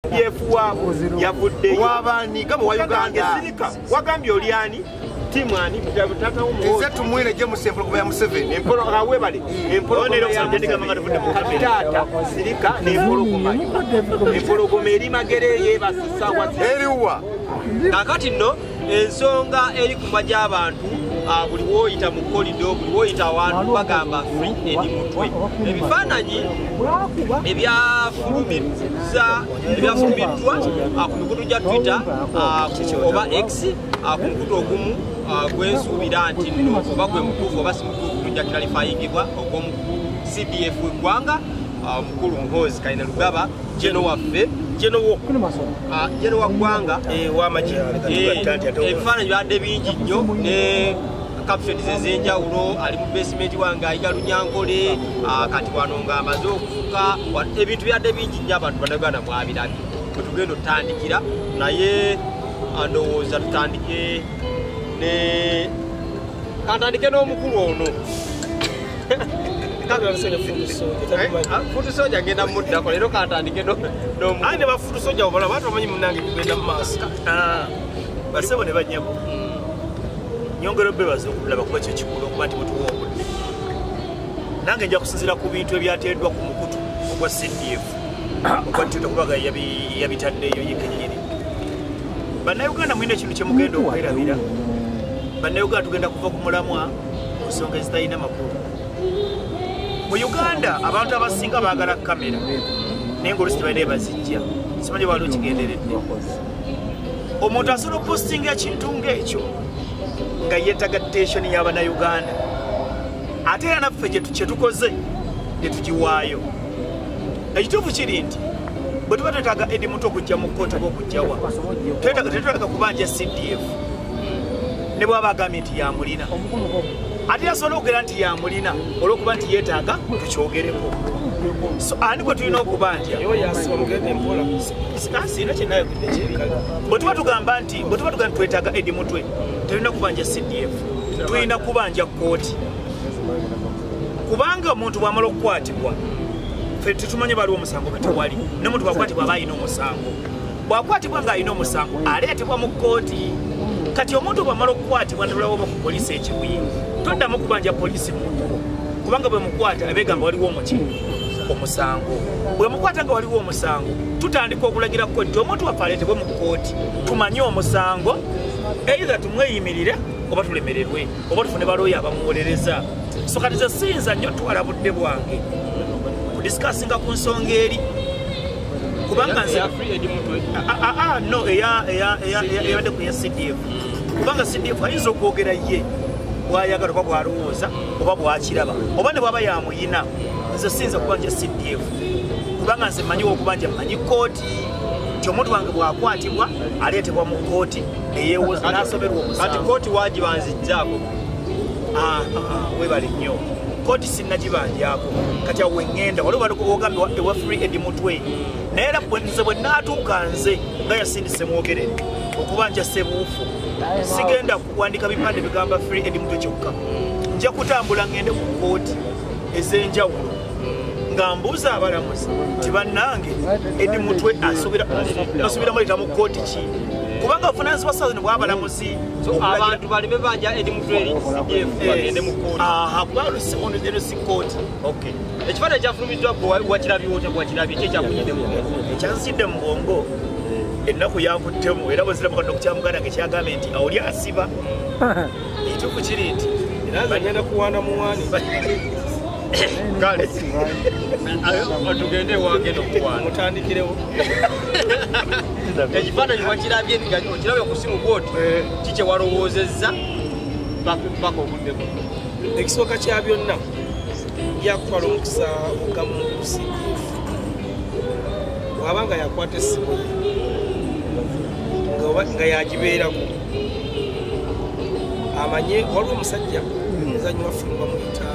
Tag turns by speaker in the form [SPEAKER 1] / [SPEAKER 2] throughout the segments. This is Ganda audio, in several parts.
[SPEAKER 1] yefuwa yavudde
[SPEAKER 2] wabani gabo wa Uganda
[SPEAKER 1] wagambye oliani timwani tata
[SPEAKER 2] omu nze tumwine je musempolo kuba ya Museveni
[SPEAKER 1] empolo awe bali empolo nero kusandika mangata vudde mu kamera sirika ne empolo kumayo empolo gomeri magereye basisawa
[SPEAKER 2] eriwa
[SPEAKER 3] kakati no ensonga eri kumaja abantu buli woyita mu kolido buli woyita abantu bagamba free edi mutwe ebifaananyi ebyafulumiddwa ku mikutu gya Twitter oba X ku mukutu ogumu gwensuubira nti nno oba gwe mutuufu oba si mutuufu tujja kiralifayingibwa ogw'omu CDF eggwanga mukulu Muhoozi Kainerugaba jeno waffe jeno wa ggwanga ebifaananyi byadde bingi nnyo ne captions ez'enjawulo ali mu basement wange ayiga Lunyankole kati wano ng'amaze okufuka ebintu byadde bingi nnyo abantu bannayuganda mwabirabye bwe tugenda otutandikira naye ndowooza tutandike kantandike n'omukulu ono futu soja ngenda muddako leero kantandike
[SPEAKER 1] ane bafutu soja obala bantu bamanyi munange kugenda mu maaso basebo ne banyabo nyongero bebaza okulaba kuba kyo kikulu okuba nti mutuwa obudde nange nja kusinzira ku bintu ebyateeddwa ku mukutu ogwa CDF okwatita kubaga yabitaddeeyo yekenyeri bannayuganda mwine ekintu kyemugenda okwerabira bannayuganda tugenda kuva ku mulamwa mu nsonga ezitalina makulu mu Uganda abantu abasinga baagala kamera naye ng'olusi tebalina ebazijja simanyi waliwo kigenderedde omuntu asobola okupostinga ekintu ng'ekyo nga yeetaga attention y'abannayuganda ate era naffe kye tukoze ne tugiwaayo ekituufu kiri nti bwe tuba twetaaga Edi Muto okujja mu kkooti oba okujjawa tetwetaaga kubanja CDF ne bw'aba agambye nti yamulina ate yasobola okugera nti yamulina olw'okuba nti yeetaaga tukyogereko so ani gwe tulina okubanja sina kyenayogedde kyebikala bwe tuba tugamba nti twetaaga Edi Mutwe tulina kubanja CDF tulina kubanja kkooti kubanga omuntu bw'amala okukwatibwa ffe tetumanyi baliwo omusango kati wali n'omuntu bw'akwatibwa aba alina omusango bw'akwatibwa ng'alina omusango aleetebwa mu kkooti kati omuntu bw'amala okukwatibwa netulawo oba ku poliisi ekibuye toddamu kubanja poliisi muntu kubanga bwe mukwata abeegamba waliwo omusango bwe mukwata nga waliwo omusango tutandika okulagira kkooti nti omuntu waffe aleetebwe mu kkooti tumanye omusango either tumweyimirire oba tulemererwe oba tufune balooya abamuwolereza so kati ze siyinza nnyo twala budde bwange kudisikasinga ku nsonga eri kubanga nze no eyabadde ku ya CDF kubanga CDF ayinza okwogera ye bwayagala oba bwalowooza oba bwakiraba oba ne bwaba yamuyina nze siyinza kubanja CDF kubanga nze mmanyiwo okubanja mmanyi kkooti nti omuntu wange bwakwatibwa aleetebwa mu kkooti neyeewoza n'asomerwa omusango
[SPEAKER 3] kati kkooti waagibanzijjaako
[SPEAKER 1] webale nnyo kkooti sinnagibanjako kati awo weŋŋenda waliwo ogambye ewa free Edi Mutwe naye era nze bwe naatuuka nze nga yasindise mwogerere okubanja sebuufu sigenda kuwandika bipande bigamba free Edi Mutwe kyokka nja kutambula ngende ku kkooti ez'enjawulo nga mbuuza abalamuzi nti bannange Edi Mutwe asubira muleta mu kkooti ki kubanga obuvunaanyizibwa saazi bw'abalamuzi
[SPEAKER 3] abantu balime banja Edi Mutwe eri CDF bagende mu kkooti
[SPEAKER 1] kubanga si kkooti
[SPEAKER 3] ekifaananyi ekyafulumiddwa wakirabye ki ekyakunyidemu
[SPEAKER 1] ekyanzidde mu bwongo ennaku yankuttemu era bweziramu kano kukyamuganda nga kyagambye nti oli asiba ekituufu kiri nti
[SPEAKER 3] bagenda kuwaana muwaani kale tugende ewange nokuwaana
[SPEAKER 1] mutandikirewo
[SPEAKER 3] ekifaananyi wakirabye okirabye ku simu bwoti kikye walowoozezza paka obuddemu
[SPEAKER 4] ekisooka kya byonna yakutwala omukisa ogamu ku CDF bw'abanga yakwata essimu nga yagibeerako amanye waliwo omusajja muzanyi wa firimu bamuyita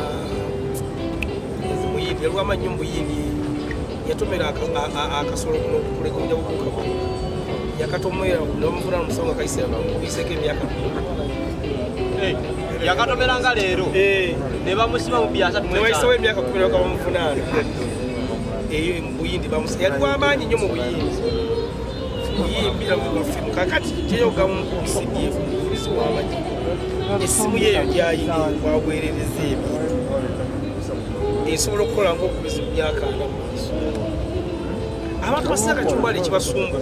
[SPEAKER 4] muyindi yaliwo amanyi muyindi yatomera akasolo kuno okulegonja bukuka yakatomera nomuvuna omusango nga kayiseko emyaka
[SPEAKER 3] yakatomera nga leero ne bamusiba mu byasa
[SPEAKER 4] newayisawo emyaka 10 bamuvunaana eyo mubuyindi yali wamaanyi nnyo mu buyindi yimbira mu mafimu kakati kyeyoga mu CDF mukubizi w'amagi essimu yeeyo gyayina wabwerereza ebintu esobola okukola ng'okubizi byakaana mu maaso abantu basaka kyumbala ekibasumba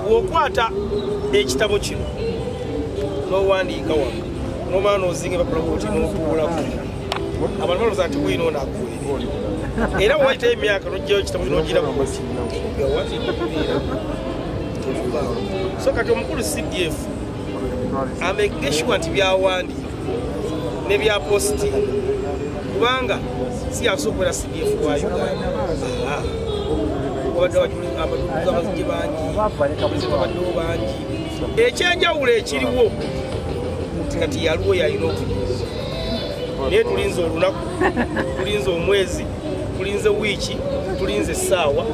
[SPEAKER 4] bw'okwata ekitabo kino n'owandiika waka n'omala n'ozinga bapulakoti n'okuulako abantu balooza nti bwino onaakuwerera era bwewayitayo emyaka n'ojjayo ekitabo kinogira mukozi gawaziikubeera tolivaawo so kati omukulu CDF amegeshuwa nti byawandiika ne byapositi kubanga si yakusobola CDF wa Uganda obadde abaduuza abazije bangi abaddewo bangi ekyenjawulo ekiriwo kati yaliwo yalina okunyuza naye tulinze olunaku tulinze omwezi tulinze wiiki tulinze essaawa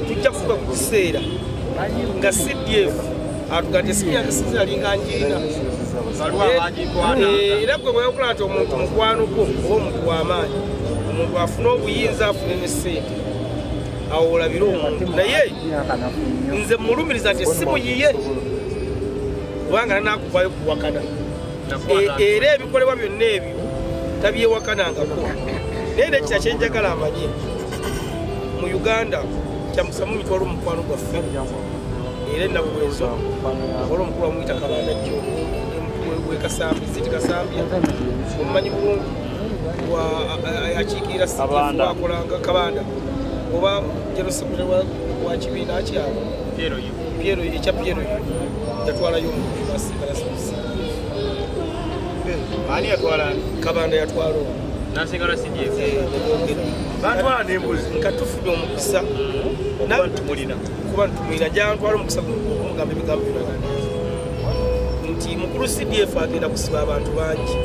[SPEAKER 4] tujja kufuka ku kiseera nga CDF atugante simyaka sinzi alinga njirina era gwe bweyokola nti omuntu mukwano gwo oba omuntu w'amaanyi omuntu afuna obuyinza afune ne ssente awo olabire omuntu naye nze mulumiriza nti essimu yiye kubanga nanakuvaayo kuwakana era ebikolebwa byonna ebyo tabyewakanangako naye nekita kyenjagala amanye mu Uganda kyamusamu mitwalo omukwano gwaffe era ennaku ezo ola omukulu amuyita Kabanda jjo wekasambi ziti kasambya omumanyi bulungi akiikirira wakolanga Kabanda oba jerosekule wa kibiina akyalo ekya Piero yatwalayo omuasibalasi
[SPEAKER 1] ani yatwala
[SPEAKER 4] Kabanda yatwala
[SPEAKER 3] nasigala CDF
[SPEAKER 1] batwala n'embuzi
[SPEAKER 4] nga tufunye omukisa
[SPEAKER 1] nawe tumulina
[SPEAKER 4] kuba ntumulina jantwala omukisa okumugamba ebigambo bino nti mukulu CDF agenda kusiba abantu bangi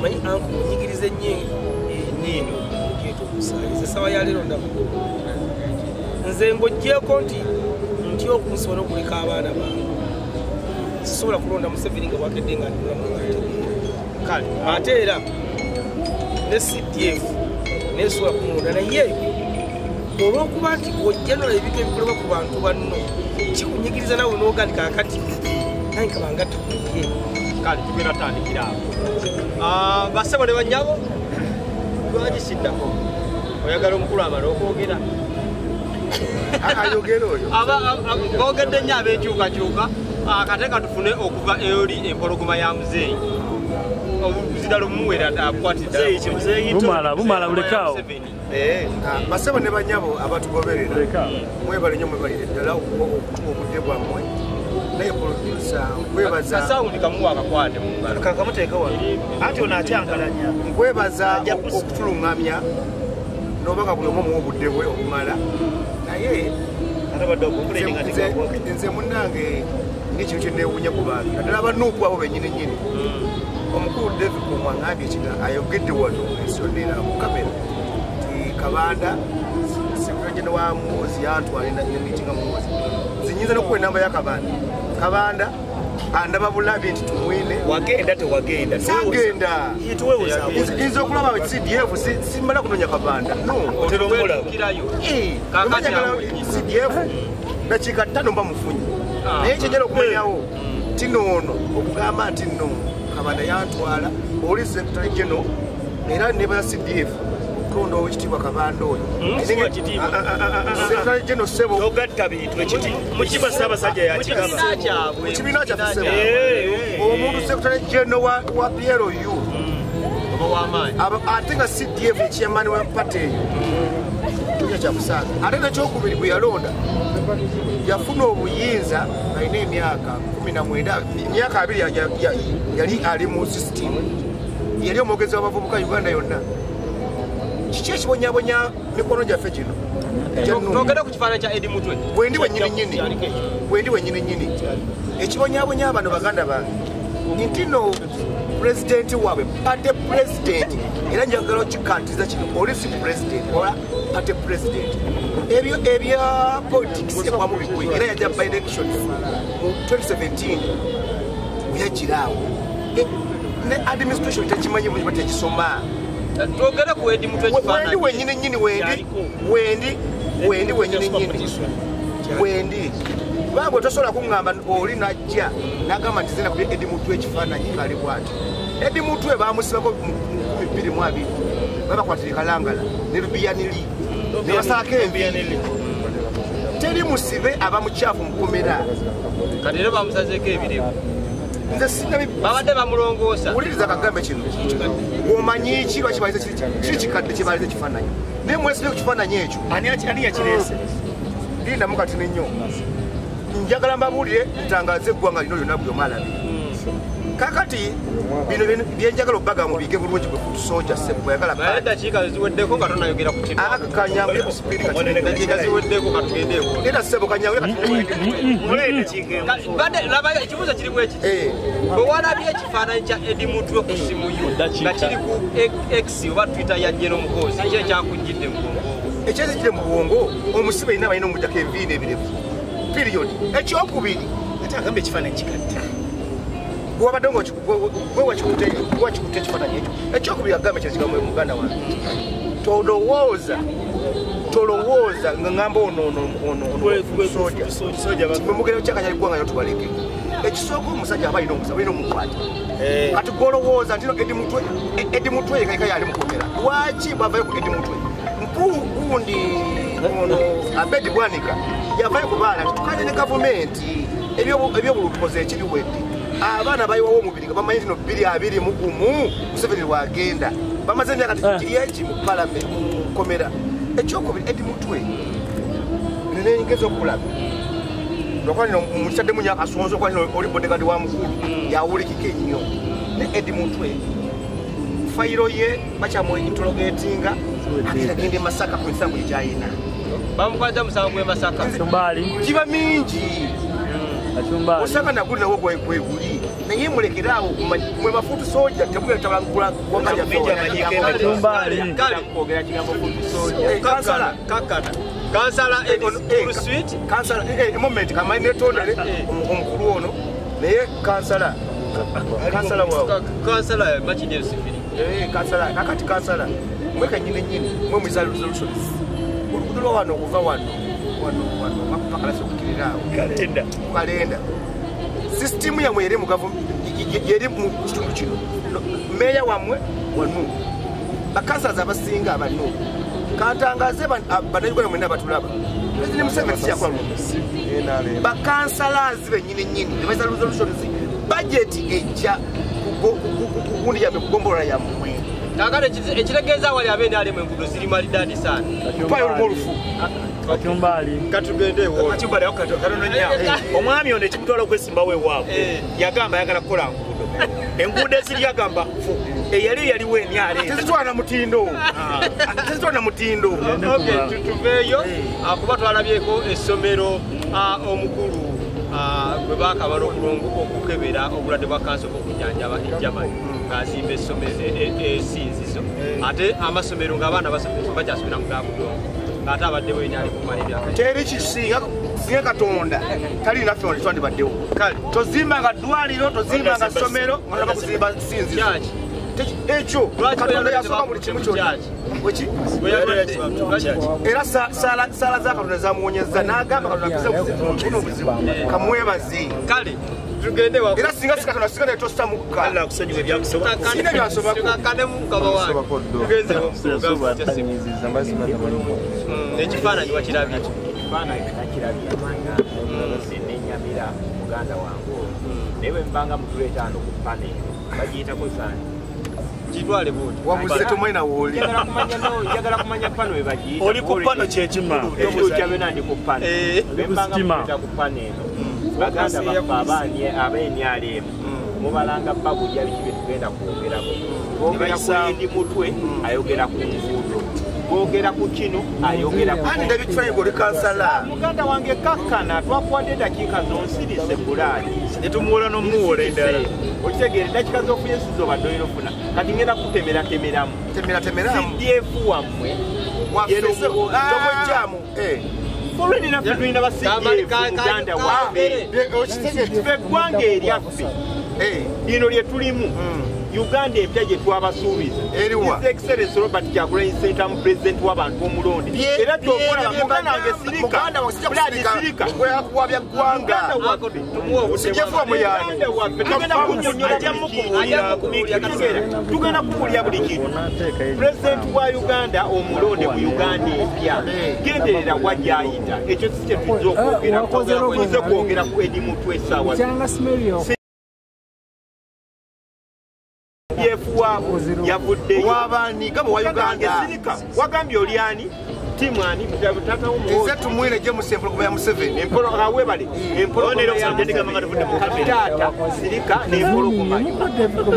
[SPEAKER 4] manyi anku onyigirize ennyindo gyeta okusaayiza esawa ya leero ndamu nze ng'oggyeko nti okunsobola okuleka abaana bange sisobola kulonda Museveni nga bwakedde nga kale ate era ne CDF nesobola kumulonda naye olw'okuba nti ojja nolaba ebintu ebikolebwa ku bantu banno kikunyigiriza nawe n'ogandika akati naye kabanga tukuye
[SPEAKER 3] kale tugenda tandikira awo basebo ne bannyabo lwagisiddako oyagala omukulu amala okwogera
[SPEAKER 2] ayogera oyo
[SPEAKER 3] boogedde nnyo ab'enkyukakyuka akateeka tufune okuva eri empologoma ya muzeeyi obuzira lumuwera akwatidde
[SPEAKER 1] bumala bulekaawo
[SPEAKER 2] basebo ne banyabo abatugoberera mwebale nnyo mwebalire ddala okutuma obudde bwammwe naye produsa nkwebaza
[SPEAKER 3] kasawundi kamuwa akakwate mu ngalo
[SPEAKER 1] kakamuteeka wano anti ono akyankalanya
[SPEAKER 2] nkwebaza okutuluŋŋamya n'obanga buli omu omuwa obudde bwe okumala naye nze munnange ng'ekintu kyenneewuunya ku bantu naddala abanuupu abo bennyini nnyini omukulu David omwangambye ayogedde wano ensonera mu kamera ti Kabanda sekiragene wa Muhoozi yantwala nemitinga Muhoozi zinyinza n'okuwa enamba ya Kabanda andaba bulabi nti tumwine
[SPEAKER 1] wagenda tewagenda
[SPEAKER 2] sagenda nza okulaba CDF simala kunonya Kabanda CDF dakiika 5 mba mufunyi naye kyenyala okumenyawo tinoono okugamba nti nno Kabanda yantwala oli Secretary General era neba CDF okulonda owekitiibwa Kabanda oyo Secretary General Sebo
[SPEAKER 1] ogatta bintu ekiti mukiba Ssaabasajja yakigaba
[SPEAKER 2] mu kibiina kyaffe Sebo omuntu Secretary General wa PLU ate nga CDF chairman wa party eyo tuja kyakusanga ate nekyokubiri bwe yalonda yafuna obuyinza alina emyaka 19 emyaka 2 yali ali mu system yali omwogezi w'abavubuka Uganda yonna kiki ekibonyabonya mikono gyaffe gino
[SPEAKER 3] togenda ku kifaananyi kya Edi Mutwe
[SPEAKER 2] bwendi wenyini nnyini ekibonyabonya abano baganda bange nti no pulezidenti waabwe ate pulezidenti era njagala okikatiriza kino olisi pulezidenti oba ate pulezidenti ebya politics ekwamu bigwe era yajja by election mu 2017 yagiraawo ne administration tekimanyi bulima tekisoma
[SPEAKER 3] twogere ku Edi Mutwe kifaananyi
[SPEAKER 2] wendi wenyini nnyini wendi wendi wenyini nyini wendi babo tosobola kuŋŋamba oli najja n'agamba nti zina kubi Edi Mutwe ekifaananyi kali bw'ati Edi Mutwe baamusibako 2022 babakwatira Kalangala ne Lubiyanili ne basalako enviyanili teri musibe abamukyafu mukomera
[SPEAKER 3] kati era bamusazeeko ebirevu
[SPEAKER 2] nze sinnabi
[SPEAKER 3] babadde bamulongoosa
[SPEAKER 2] wuliriza kagambe kino omanyi ki lwaki balize kiri kikadde kye balize ekifaananyi naye mwesibe ku kifaananyi ekyo
[SPEAKER 1] ani yakireese
[SPEAKER 2] lindamu kati nenyo njagala mbabuulire ntangaze eggwanga lino lyonna buli omalabi kakati bino byenjagala obbaga mubige bulungi bwe kutusooja sebweyagala
[SPEAKER 3] naye eddakiika ziweddeko nga tonayogera ku kintu
[SPEAKER 2] kanyawule ku sipiiri
[SPEAKER 3] eddakiika ziweddeko nga tugendeeko
[SPEAKER 2] era sebo kanyawule
[SPEAKER 3] badde laba ekibuuzo kiri bwe kiti bwe walabye ekifaananyi kya Edi Mutwe ku simu yo nga kiri ku X oba Twitter ya Jeno Muhoozi ki ekyakujjidde mu bwongo
[SPEAKER 2] ekyezijjire mu bwongo omusibe yenna balina omujjako enviiri ebirevu period ekyokubiri
[SPEAKER 1] ate agambe ekifaananyi kikadde
[SPEAKER 2] bwabadde gwewakikutte ekifaananyi ekyo ekyokubiri agambe kyekigambo muganda wange tolowooza nga ŋŋamba soja mugere kyakanyali ggwanga yo tubaleke ekisooka omusajja aba alina omusa balina omukwata kati gwolowooza nti Edi Mutwe yekaika yali mukomera lwaki bwavayo ku Edi Mutwe mpugundi ono Abedi Bwanika yavayo ku baana tukanye ne gavumenti ebyobulutukoze ekiri wedde abaana bayiwawo omubiri nga bamanyi tino 221 Museveni lwagenda bamaze emyaka eki mu palamenti mukomera ekyokubiri Edi Mutwe nenengeza okulaba lwakuba nino mukitaddemu nyo akasonzo kwa nino oli bodegadi wa mukulu yawulikika ennyo ne Edi Mutwe fayiro ye bakyamu interrogatinga agenda Masaka ku nsango gyayina
[SPEAKER 3] bamukwata musango gwe Masaka
[SPEAKER 2] giba mingi osanga naguli nawo gweguli naye mulekerawo mwe mafutu soja temugetabangula
[SPEAKER 3] kansala Edisuit
[SPEAKER 2] moment kamanyi netondere omukulu ono naye kansala
[SPEAKER 3] Machinero Sifiri
[SPEAKER 2] kakati kansala mweka nyini mwe mwiza resolutions olukudu lwa wano okuva wano makupakalasi okukirirawo kalenda sisitimu yamwe yeri mu kitundu kino meya wamwe wanu bakansalazi abasinga abanu kantangaze bannayuganda mwena batulaba President Museveni siyakola lumu bakansalazi benyini nebaiza resolutions budget ejja kugundi yamwe kugombolola yammwe
[SPEAKER 3] kakale ekitegeeza wali abeeni alimu enguudo ziri maridadi sana
[SPEAKER 2] tupayo olumu olufu
[SPEAKER 3] katugendeewo
[SPEAKER 1] omwami ono ekimutwala okwesimbawo ewaabwe yagamba ayagala kukola enguudo eziri yagamba eyaliwo emyale
[SPEAKER 2] tezitwana mutindo
[SPEAKER 3] tuveeyo kuba twalabyeko essomero omukulu bwe baakabala okukebera obulwadde bwa kansa okujjanjaba ejamani ng'azimba essomero esinzizo ate amasomero ng'abaana basomero bakyasomera mu gakudongo ng'ate abaddewo enyali kumala ebyaka
[SPEAKER 2] teri kisinga Katonda tali naffe wali twandibaddewo
[SPEAKER 3] kale
[SPEAKER 2] tozimbanga ddwaliro tozimbanga ssomero nga bakuzimba sinzizo ekyo Katonda yasooka buli kimu kyonna era saala za Katonda zamuwonyeza n'agamba Katonda kuzibuna obuzibu kamwebaze
[SPEAKER 3] kale tugende wa
[SPEAKER 2] era singa si Katonda singa netosta mukka
[SPEAKER 1] akusonyiwa ebyakusobola
[SPEAKER 2] sina byansobako
[SPEAKER 3] kanemu mukaba wange tugenze ekifaananyi wakirabye
[SPEAKER 5] nenyamira muganda wange naye mbanga mutuletaano ku pane bagiyitako sani
[SPEAKER 3] kitwale buti
[SPEAKER 2] wabuze tomwena woli
[SPEAKER 5] njagala kumanya pano webagiyita
[SPEAKER 1] oli ku pano kyekimulu
[SPEAKER 5] ekyokyabena ndi ku pane bembanga mutuleta ku pane eno baganda baffe ab'emyalo emu mubalanga babulya biki bye tugenda kwongerako bwogera ku Edi Mutwe ayogera ku nguudo bwogera ku kino ayogera ku
[SPEAKER 2] ani ndabi kifaananyi oli kansala
[SPEAKER 5] muganda wange kakkana twakuwadde eddakiika zonsirise bulaadi
[SPEAKER 1] netumuwola n'omuwola endala
[SPEAKER 5] okitegeera eddakiika z'okuyensiza obadde olina ofuna kati ngenda kutemeratemeramu CDF wammwe
[SPEAKER 2] tomwejjaamu
[SPEAKER 5] olwedi naffe tulina ba CDF muganda waffe ffe eggwanga eryaffe lino lye tulimu Uganda empya gye twabasuubiza His Excellency Robert Kyagulanyi Ssentamu President w'abantu omulonde era tokola muganda wange sirika
[SPEAKER 2] kuwabya ggwanga
[SPEAKER 5] tugenda kubuulira buli kintu President wa Uganda omulonde mu Uganda empya genderera wajayita ekyo si kye tuzza okwogera ku edi mutwe essaawa yavuddeyo
[SPEAKER 2] wabaniga mu Uganda
[SPEAKER 5] wagambye oliani timwani tata
[SPEAKER 2] nze tumwine gye musempologoma ya Museveni
[SPEAKER 5] awebale empologomataata sirika n'empologoma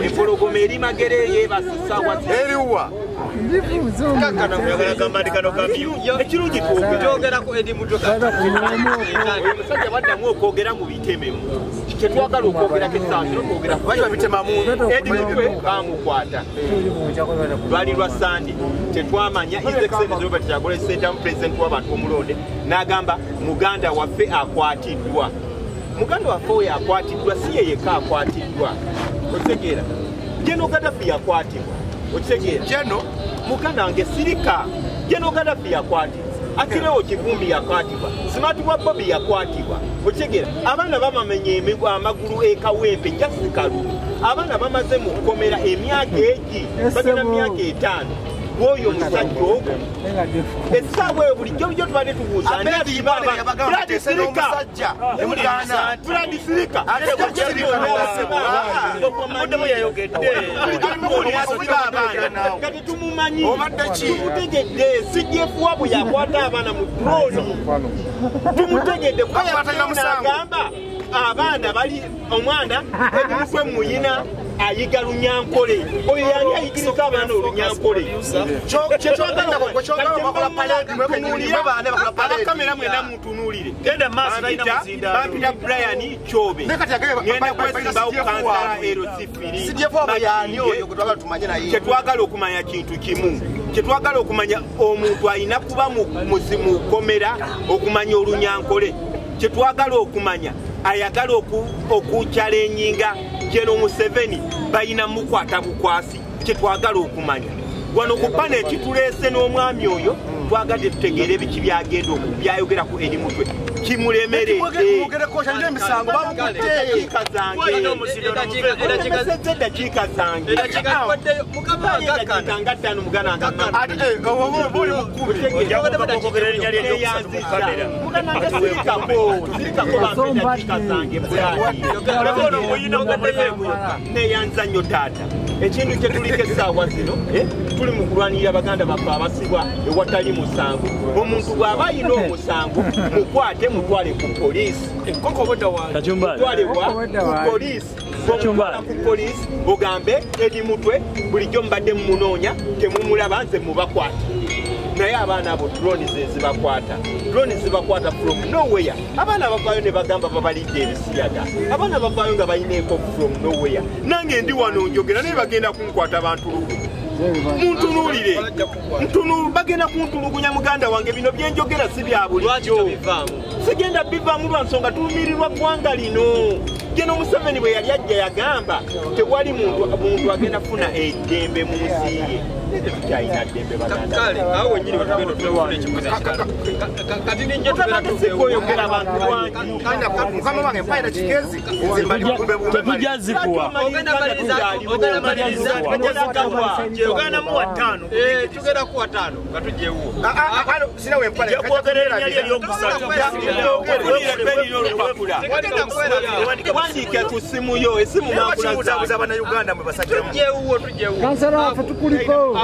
[SPEAKER 5] empologoma eri magere yebasisawa
[SPEAKER 2] eriwa
[SPEAKER 5] ekirungi twogerako edi musajja baddamu okwogera mu bitememu kyetwagala okwogerako essanziro
[SPEAKER 2] bitemamu
[SPEAKER 5] edi mutwe bamukwata lwali lwa sande tetwamanya His Excellency Robert Kyagulanyi Ssentamu President w'abantu omulonde n'agamba muganda waffe akwatiddwa muganda waffe oyo akwatiddwa si yeyeka akwatiddwa otegeera General Gaddafi yakwatibwa otegeera
[SPEAKER 2] Jeno
[SPEAKER 5] muganda wange sirika General Gaddafi yakwatibwa Akirewo Kivumbi yakwatibwa Simatibwa Bobi yakwatibwa otegeera abaana bamamenye amagulu ekawempe jasikalu abaana bamaze mu kukomera emyaka egi bagenda myaka 5 Woyo musajja ogwo essaawa eyo bulijjo bujjo tubadde tubuuza kati tumumanyi tumutegedde sijefuwa bwe yakwata abaana mu droni tumutegedde agamba abaana bali omwana ebimukwe muyina ayiga lunyankole oyo yali ayigiriza abaana olunyankole abakamera mwenda mutunuulire bampita Brian Chobe ngenda kwesimbawo kansala erosifiri kyetwagala okumanya kintu kimu kyetwagala okumanya omuntu alina kuba mukomera okumanya olunyankole kyetwagala okumanya ayagala okuchalenyinga General Museveni bayina mukwata bukwasi kyetwagala okumanya wano ku panel kitulese n'omwami oyo twagadde tutegeere ebiki byagenda okubyayogera ku eri mutwe kimulemerede dakiika zange neyanza nnyo taata ekintu kyetuliko essaawa zino tuli mu kulwanirira baganda baffe abasibwa ewatali musango omuntu bw'aba ayina omusango mukwate mutwale ku poliisi ku poliisi ogambe eri mutwe bulijjo mbadde mumunoonya temumulaba nze mubakwata naye abaana abo drone zibakwata from nowhere abaana bavaayo ne bagamba babalidde ebisiyaga abaana bavaayo nga bayineeko from nowhere nange ndi wano njogera naye bagenda kunkwata abantu muntunuulire bagenda kuntulugunya muganda wange bino byenjogera si bya bulijjo sigenda bivaamu lwa nsonga tulumirirwa ggwanga lino General Museveni bwe yali ajja yagamba tewali muntu agenda kufuna eddembe mu nsi ye tukyalina ddembe bagandasikoyogera abantu
[SPEAKER 2] mukama wange mpayina kigezi
[SPEAKER 1] tetujazikuwa ogenda muwa 5
[SPEAKER 3] tugenda kuwa 5 nga tujjewo
[SPEAKER 2] sinawe mpale
[SPEAKER 5] wandiika ku ssimu yo esimu
[SPEAKER 2] makulazabuza abannayuganda mwe basajja
[SPEAKER 3] tujjewo
[SPEAKER 6] kansala waffe tukuliko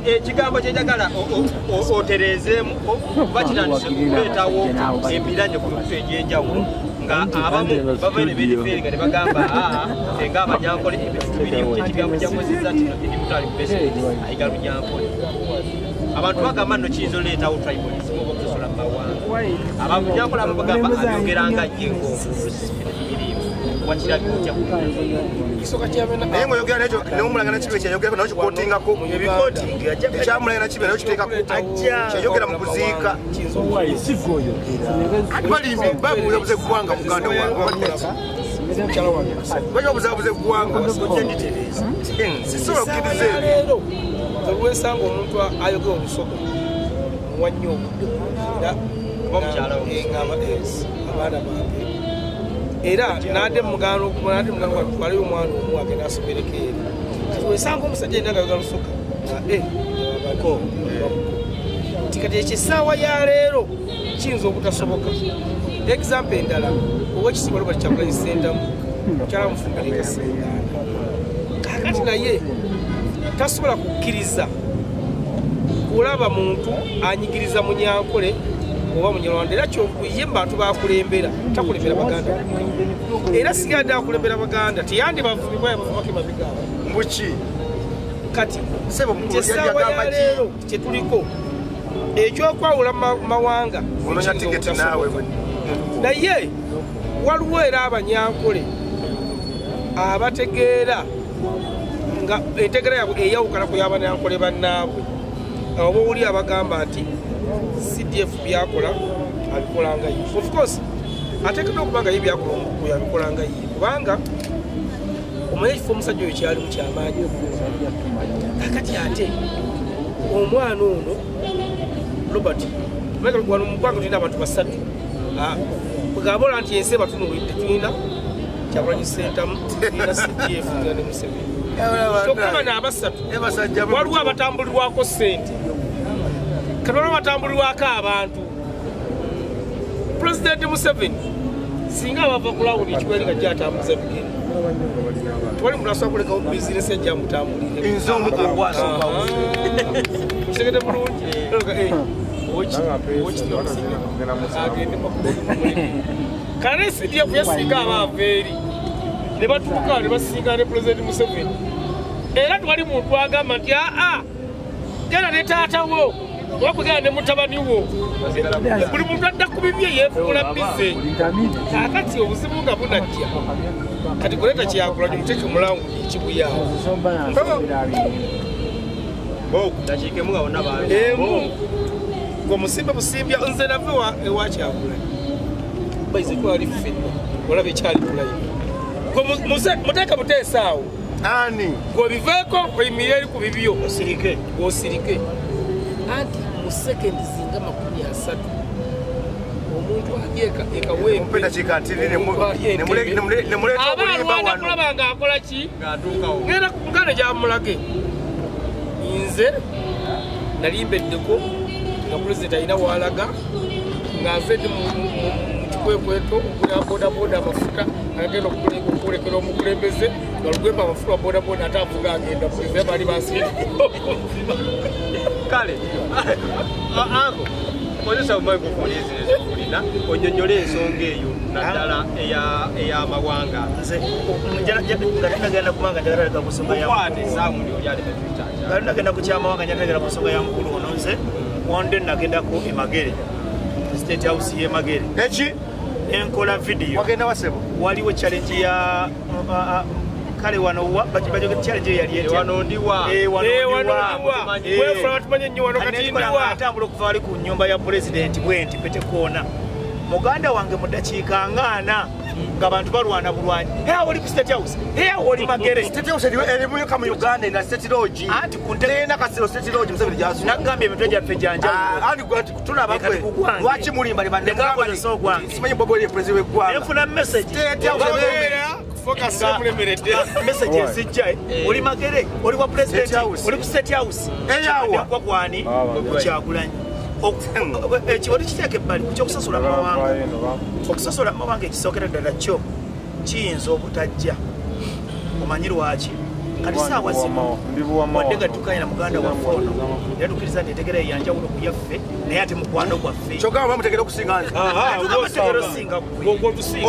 [SPEAKER 3] ekigambo kyenjagala otereezeemu bakitandise kuleetawo embiranye ku mikutu egy'enjawulo nga abamu bava ne beerifeeri nga ne bagamba nga abanyankole ebitundu birimu kyekigambo kyamwezizza tino edimutali president ayiga lunyankole abantu bagamba nno kiyinza oleetawo tribalism oba okusosola mu mawanga abanyankole abo bagamba abyogeranga yengo
[SPEAKER 2] naye ng'oyogera nakyo neomulanga nakibira kyeyogerako nayo kikotingako ekyamulanga nakibira nayo kiteekako kyeyogera mu kuziika ati balimbi babuuzabuza eggwanga muganda wange
[SPEAKER 4] mukyala wange
[SPEAKER 2] bajja obuzabuze ggwanga
[SPEAKER 1] okyanditereza
[SPEAKER 2] sisobola okkiriza ebyo
[SPEAKER 4] leero olwesanga omuntu ayogera olusoko muwannyo obudde era abaana bange era nadde mugano twalayo omwana omu agenda asomereko eri wesanga omusajja enda nga yogera lusoko nti kati ekisaawa ya leero kiyinza obutasoboka example endala owekitiibwa Robert Kyagulanyi Ssentamu mukyala mufumbirika Ssengaana kakati naye tasobola kukkiriza kulaba muntu anyigiriza Munyankole oba Munyarwanda era ye mu bantu bakulembera takulembera baganda era sigenda akulembera baganda tiyandi bavubibwa yabavubake mabigaaba
[SPEAKER 2] mbuki
[SPEAKER 4] kati kyesaawa ya leero kyetuliko ekyokwawula mawanga
[SPEAKER 2] ononya tiketi naawe
[SPEAKER 4] naye waliwo era Abanyankole abategeera nga entegeera yaabwe eyawukana ku y'Abanyankole bannaabwe oba oli abagamba nti CDF byakola abikolanga ye of course ateekeddwa okuba nga ye byakola abikolanga ye kubanga omanye ekifo omusajja oyo kyali mukyamaanyi kakati ate omwana ono Robert wano mugwanga tulina abantu basatu bwegabola nti ensi ebatunulidde tulina Kyagulanyi Ssentamu tulina CDF nga ne Museveni kyokka n'abasatu waliwo abatambulirwako ssente kati waliwo abatambulirwako abantu Pulezidenti Museveni singa bava ku lawuni ekikweri nga gyatambuza bigenda tewali muntu asobola kulekawo bizinesi ejja mutambulire
[SPEAKER 2] nze
[SPEAKER 4] kitegedde bulungi kale CDF yasinga abaava eri ne batuuka ne basinga ne Pulezidenti Museveni era twali muntu agamba nti genda ne taatawo oba kugenda ne mutabani wo buli muntu adda ku bibye yeefuula bize kakati obuzibu nga bunajja kati kuleeta Kyagulanyi muteeke mulangu ekibuyaawo
[SPEAKER 3] dakiikemu nga bonna
[SPEAKER 4] ng'omusimbe busimbya nze nave ewa Kyagulanyi baize twali ffenna olaba ekyali kulayo muteeka buteesaawo
[SPEAKER 2] ani
[SPEAKER 4] ng'obiveeko oyimirire eri ku bibyo osirike anti mu sekendi zinga 30 omuntu abalwana kulaba ng'akola ki ngenda kuganda gyamulage nze nalimbeddeko nga pulezidenti alina walaga ng'aze ndi mu kikwekweto okugula bodaboda amafuta agenda okulekera omukulembeze nga lugwemba amafuta wa bodaboda ate avuga agenda pulezidenti bali basiri
[SPEAKER 3] kale ako kozesa microphone ezina onyonyole ensonga eyo naddala ey'amawanga
[SPEAKER 1] nagenda kubanga njagala kusonga
[SPEAKER 3] yakwate saamundi oli aleme twitaja
[SPEAKER 1] nagenda ku kyamawanga njagala kusonga ya mukulu ono nze wonde nagendako Emagere State House ye Magere
[SPEAKER 2] eki
[SPEAKER 1] enkola video
[SPEAKER 2] wagenda wasebo
[SPEAKER 1] waliwo challenge ya kale wano wa bajoge challenge yali eti
[SPEAKER 3] wano ndiwa
[SPEAKER 4] wefuna batumanye nnyo wano kati ndiwa
[SPEAKER 1] atambula okuva wali ku nyumba ya president bwenti pete koona muganda wange mu dakiika 40 ng'abantu balwana bulwanyi oli ku State House oli Magere
[SPEAKER 2] State House erimu ka mu Uganda na State Lodge
[SPEAKER 1] anti kunteena kasiro State Lodge Museveni gyasu nagambye emitwe gyaffe janjawulo
[SPEAKER 2] ani gwati tulaba kwe lwaki mulimba ne bande simanyi bobo oli president w'eggwanga
[SPEAKER 1] enfuna message
[SPEAKER 2] State House
[SPEAKER 4] focus mulemeredde
[SPEAKER 1] message ezijja oli Magere oli wa president oli ku State House
[SPEAKER 2] eyawa
[SPEAKER 1] kwa kwani Kyagulanyi ekiwali kiteeka ebbali ku kyokusasula amawanga okusasula amawanga ekisookera ddala kyo kiyinza obutajja omanyi lwaki kati saawa zino wadde nga tukanye na muganda waffe ono era tukkiriza nti entegera eyanjawulo ku yaffe naye ate mukwano gwaffe
[SPEAKER 2] kyokka bamutegera okusinga nze
[SPEAKER 1] amategera osinga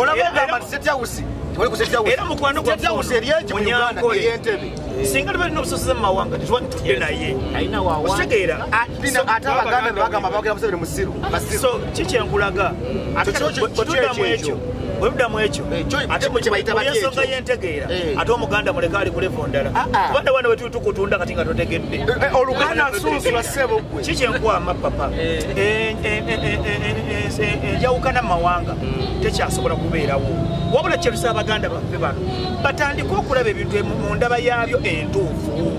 [SPEAKER 2] olaba ogamba nti State House tewali ku State House
[SPEAKER 1] era mukwano gwaffe
[SPEAKER 2] State House eri eki mu Uganda ey'Entebbe
[SPEAKER 1] singa balina obusosoze mu mawanga tetwatudde naye okitegeera
[SPEAKER 2] ate abaganda bagamba bagera Museveni musiru
[SPEAKER 1] so kikyenkulaga bweddamu ekyo ate mukyensonga yentegeera ate omuganda muleka ali kulevo ndala kubadde wana wetutukutunda kati nga totegedde
[SPEAKER 2] oluganda nsunsula ssebo gwe
[SPEAKER 1] kikyenkwama papa enjawukana mu mawanga tekyasobola kubeerawo wabula kyerusa abaganda baffe bano batandika okulaba ebintu mu ndaba yaabyo entuufu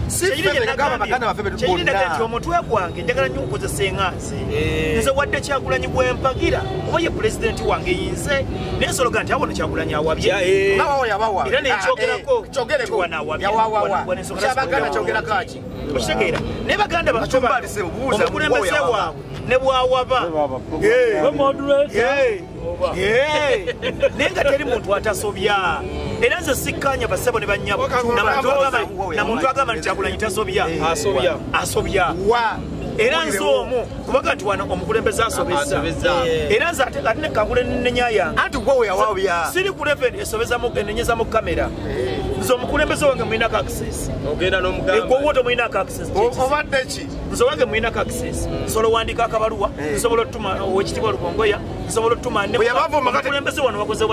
[SPEAKER 1] kyeyirinaga nti omutwe gwange njagala nnyo okukozesa eŋŋanzi nze wadde Kyagulanyi gwempagira oba ye pulezidenti wange yinze naye nsologa nti abono Kyagulanyi awabye era nenkyogerako okitegeera naye baganda baffe omukulembeze waabwe ne bwawaba naye nga teri muntu atasobya era nze sikkanya bassebo ne bannyabo namuntu agamba nti Kyagulanyi tasobya asobya era nze omu kubaga nti wano omukulembeze asobeza era nze ate ne Kagule nenya yange
[SPEAKER 2] anti gwe yawabya
[SPEAKER 1] siri ku level enenyeza mu kamera nze omukulembeze wange mulinako access
[SPEAKER 3] ogenda n'omugamba
[SPEAKER 1] gwe wote mulinako access
[SPEAKER 2] obadde ki
[SPEAKER 1] nze wange mulinako access nsobola owandiika akabaluwa nsobola otuma owekitiibwa Lukongoya nsobola otuma omukulembeze wano wakoze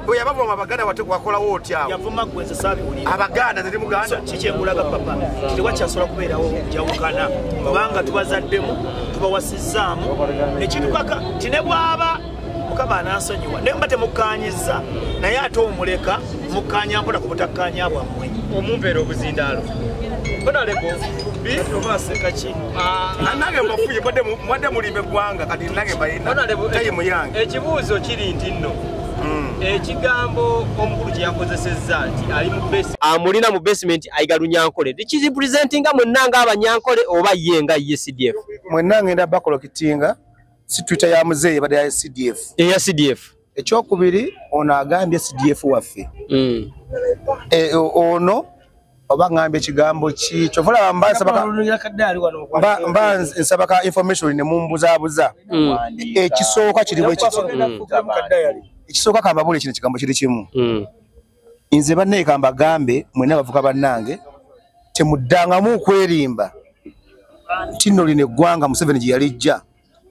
[SPEAKER 2] bwe yabavuma abaganda watekwakola otyawo
[SPEAKER 1] yavuma gwe nze saabiwulira
[SPEAKER 2] abaganda teri muganda
[SPEAKER 1] kikyengulaga papa tewakyasobola kubeerawo njawukana kubanga tubazaddemu tubawasizzaamu nekitukaka ti ne bwaba Mukama anansonyiwa naye mba temukkaanyiza naye ate omuleka mukkanya mpola ku butakkanya bwammwe
[SPEAKER 3] omumpeera obuzindaalo bonaleko
[SPEAKER 1] obaseka ki
[SPEAKER 2] nange mbafuye mwadde mulimba eggwanga kati nange mbayinaye muyange
[SPEAKER 3] ekibuuzo kiri nti nno ekigambo omukulu kye yakozesezza nti ali mu amulina mu basement ayiga Lunyankole dikizipresentinga mwenna ng'Abanyankole oba ye nga ye CDF
[SPEAKER 2] mwenna ngenda bakolokitinga si Twitter ya muzeeyi bade ya CDF
[SPEAKER 3] eya CDF
[SPEAKER 2] ekyokubiri ono agambye CDF waffe ono oba ngambye ekigambo ki kyovula mba nsabaka information ne mumbuzaabuza ekisooka kiri bwe kiti ekisooka kambabule kino kigambo kiri kimu nze banne kamba gambe mwena bavuka bannange temuddangamu okwerimba tino line eggwanga Museveni gye yalijja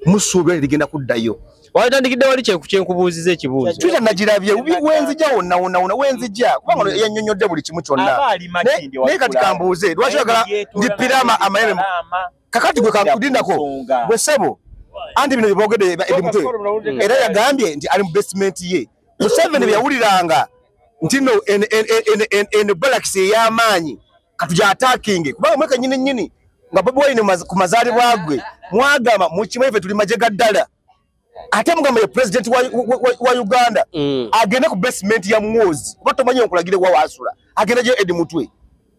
[SPEAKER 2] musuubira ligenda kuddayo
[SPEAKER 3] watandikidde wali kyenkubuuziza ekibuuzo
[SPEAKER 2] Twitter nagirabye wenzijja wonna wenzijja kubanga yannyonnyodde buli kimu kyonna naye kati kambuuze lwaki oyagala ndipirama amayebe kakati gwe kakudindako gwe ssebo anti bino byeboogedde ebimutwe era yagambye nti ali mu basement ye Museveni bye yawuliranga nti no eno balakisi ey'amaanyi katuja attacking kubanga mweka nnyini nga Bobi Wine ku mazaalibwa gwe mwagamba mu kimu ffe tuli maje gaddala ate mugamba ye president wa Uganda agende ku basement ya Muhoozi oba tomanyi onkulagire wa wasula agende gye Edi Mutwe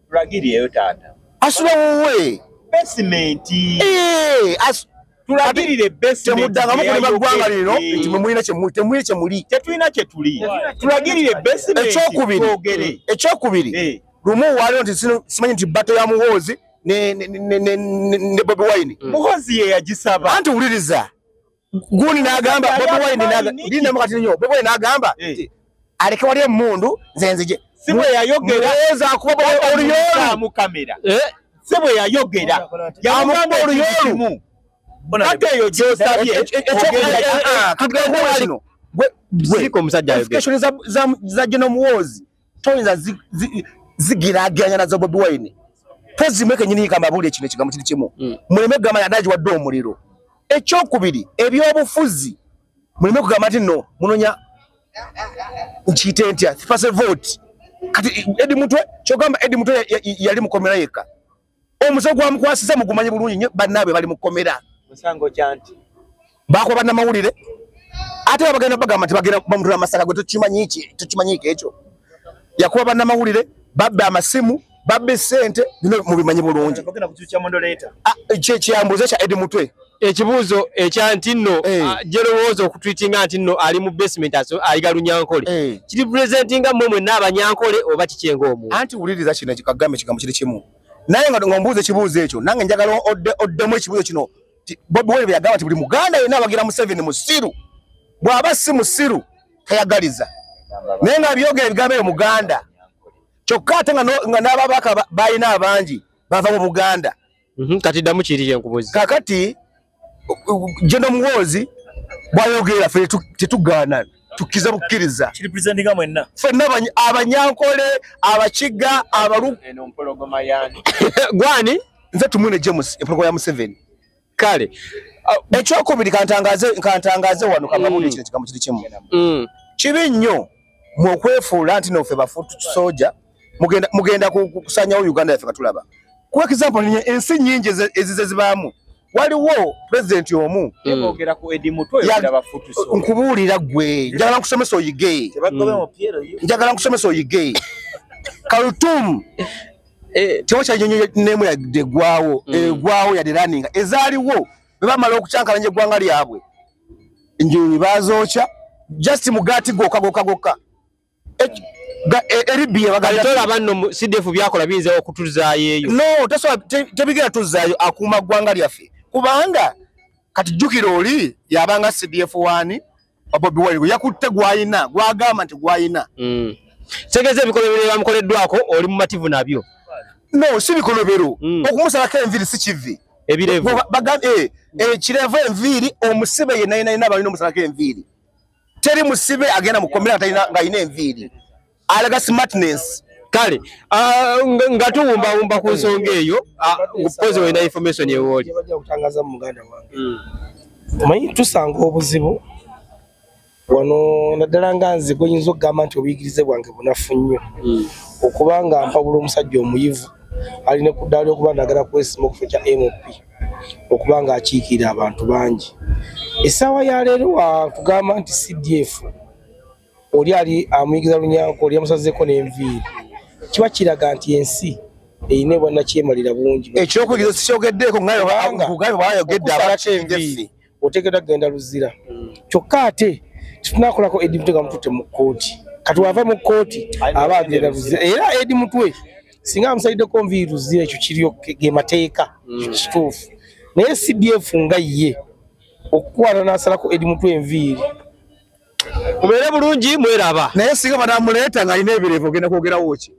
[SPEAKER 5] tulagiriyeyo taata
[SPEAKER 2] asula wowe
[SPEAKER 5] basement
[SPEAKER 2] tulagirire basement temuddangamu kulima ggwanga lino nti mwemulina kyemuli
[SPEAKER 5] tetulina kyetuli tulagirire basement
[SPEAKER 2] ekyokubiri lumu waliwo nti simanyi nti bato ya Muhoozi ne Bobi Wine
[SPEAKER 5] Muhoozi ye yagisaba
[SPEAKER 2] anti wuliriza guni n'agamba Bobi Wine Bobi Wine n'agamba aleke wali emmundu nze nzije
[SPEAKER 5] sibwe yayogera
[SPEAKER 2] akuba oluyolu
[SPEAKER 5] mu kamera sibwe yayogera
[SPEAKER 2] yamugamba oluyolu
[SPEAKER 5] ate eyo gyosabye
[SPEAKER 3] siko omusajja ayogera
[SPEAKER 2] za General Muhoozi toyinza zigiraganya nazo Bobi Wine pozi mweke nyini kamba buli ekino ekigambo kiri kimu muleme kugamba yadaji wadde omuliro ekyokubiri ebyobufuzi muleme kugamba nti no munonya nkiyite ntya thipase vote kati Edi Mutwe kyogamba Edi Mutwe yali mukomera yeka omusawo gwamukwasiza mugumanyi bulungi nnyo bannaabwe bali mukomera
[SPEAKER 5] musango kyanti
[SPEAKER 2] bakuba bannamawulire ate bagenda bagamba nti bagenda bamutula amasaka gwe tukimanyiki ekyo yakuba bannamawulire babbe amasimu babbe sente bino mubimanyi bulungi kyeyambuuza kya Edi Mutwe
[SPEAKER 3] ekibuuzo ekya nti nno gyerowooza okutwitinga nti nno ali mu basement ayiga Lunyankole kiri presentinga mmwe mwenna Abanyankole oba kikyenga omuntu
[SPEAKER 2] anti wuliriza kino kikagambe ekigambo kiri kimu naye nga mbuuza ekibuuzo ekyo nange njagala oddemu ekibuuzo kino Bobi Wine byagamba nti buli muganda yenna abagira Museveni musiru bw'aba si musiru tayagaliza naye nga byogera ebigambo ebyo muganda kyokka ate nga n'ababaka balina abangi bava mu Buganda.
[SPEAKER 3] Kati ddamu kiri enkubuzi.
[SPEAKER 2] Kakati General Muhoozi bwayogera ffe tetugaana tukiza bukkiriza.
[SPEAKER 1] Kiri presentinga mwenna.
[SPEAKER 2] Ffenna Abanyankole, Abakiga, Abalu
[SPEAKER 5] eno mpologoma yani.
[SPEAKER 3] Gwani?
[SPEAKER 2] Nze Tumwine James empologoma ya Museveni.
[SPEAKER 3] Kale.
[SPEAKER 2] Ekyokubiri kantangaze wano kababuli kino kigambo kiri kimu. Kibi nnyo mwokwefuula nti noffe bafutu soja mugenda kusanyawo Uganda yaffe katulaba. Kwa example ensi nyingi ezize zibaamu waliwo president omu
[SPEAKER 5] ebogera ku Eddie Mutwe yabira bafutu soja.
[SPEAKER 2] Nkubuulira gwe njagala nkusomesa oyige. Njagala nkusomesa oyige. Khartoum tiwo kyanyonyo nemu ya degwawo egwawo ya deraninga ezaaliwo bebamala okucyankalanya eggwanga lyabwe enjiri bazoocha just mugati goka Libya
[SPEAKER 3] bagatola abanno CDF byakola binze okutuzaayo eyo.
[SPEAKER 2] No tasobola tebigera tuzaayo akuuma ggwanga lyaffe kubanga kati jjukira oli yabanga CDF 1 Bobi Wine yakutte gwayina gwagamba nti gwayina.
[SPEAKER 3] Segeze ebikolobero bamukoleddwako oli mu mativu nabyo.
[SPEAKER 2] No si bikolobero okumusalako enviri si kivi
[SPEAKER 3] ebirevu
[SPEAKER 2] bagambe kirevu enviri omusibe ye nayina balina omusalako enviri teri musibe agenda mukomera nga ine enviri alaga smartness.
[SPEAKER 3] Kale nga tuwumba ku nsonga eyo ngupoze wena information ewoli
[SPEAKER 4] bajja kutangaza mu Muganda wange. Omanyi tusanga obuzibu wano naddala nga nze gwenyinza okugamba nti obuyigirize bwange bunafu nnyo okubanga mpabula omusajja omuyivu alina kuddaali okuba nagala kwesima okufo kya MOP okubanga akiikirira abantu bangi. Essaawa ya leero tugamba nti CDF oli ali amuyigiza Lunyanko oli amusazeeko n'enviiri kiba kiraga nti ensi eyina bwannakyemalira bungi.
[SPEAKER 2] Ekyokuyigiza sikyogeddeeko ngayo bayogedde abakengefi
[SPEAKER 4] oteekeddwa kugenda luzira kyokka ate tunakolako Eddie Mutwe nga mututte mu kkooti kati wava mu kkooti aba agenda luzira era Eddie Mutwe singa amusaliddeko nviiri luzira ekyo kiriyo ge mateeka kituufu naye CDF nga ye okukwata n'asalako Eddie Mutwe enviiri
[SPEAKER 3] mubeere bulungi mweraba
[SPEAKER 2] naye singa banamuleeta ng'alina ebirevu ogenda kwogerawo ki